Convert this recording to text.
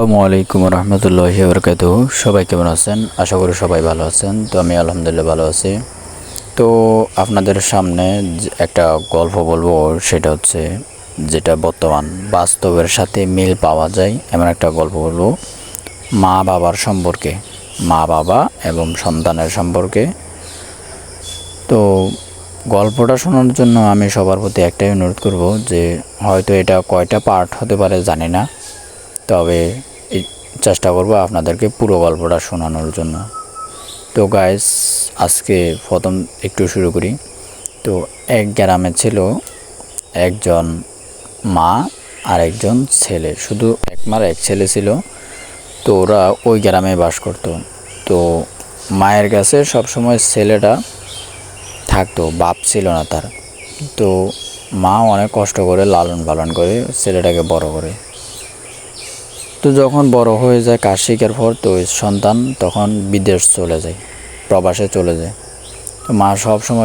আসসালামু আলাইকুম রহমতুল্লাহি বরকাতুহু। সবাই কেমন আছেন? আশা করি সবাই ভালো আছেন। তো আমি আলহামদুলিল্লাহ ভালো আছি। তো আপনাদের সামনে একটা গল্প বলবো, সেটা হচ্ছে যেটা বর্তমান বাস্তবের সাথে মিল পাওয়া যায় এমন একটা গল্প বলবো, মা বাবার সম্পর্কে, মা বাবা এবং সন্তানের সম্পর্কে। তো গল্পটা শোনার জন্য আমি সবার প্রতি একটাই অনুরোধ করব যে হয়তো এটা কয়টা পার্ট হতে পারে জানি না, তবে চেষ্টা করব আপনাদেরকে পুরো গল্পটা শোনানোর জন্য। তো গাইস, আজকে প্রথম একটু শুরু করি। তো এক গ্রামে ছিল একজন মা আর একজন ছেলে, শুধু এক মার এক ছেলে ছিল। তো ওরা ওই গ্রামে বাস করত। তো মায়ের কাছে সবসময় ছেলেটা থাকতো, বাপ ছিল না তার। তো মা অনেক কষ্ট করে লালন পালন করে ছেলেটাকে বড় করে। তো যখন বড় হয়ে যায়, কাজ শিখার পর তো সন্তান তখন বিদেশ চলে যায়, প্রবাসে চলে যায়। তো মা সব সময়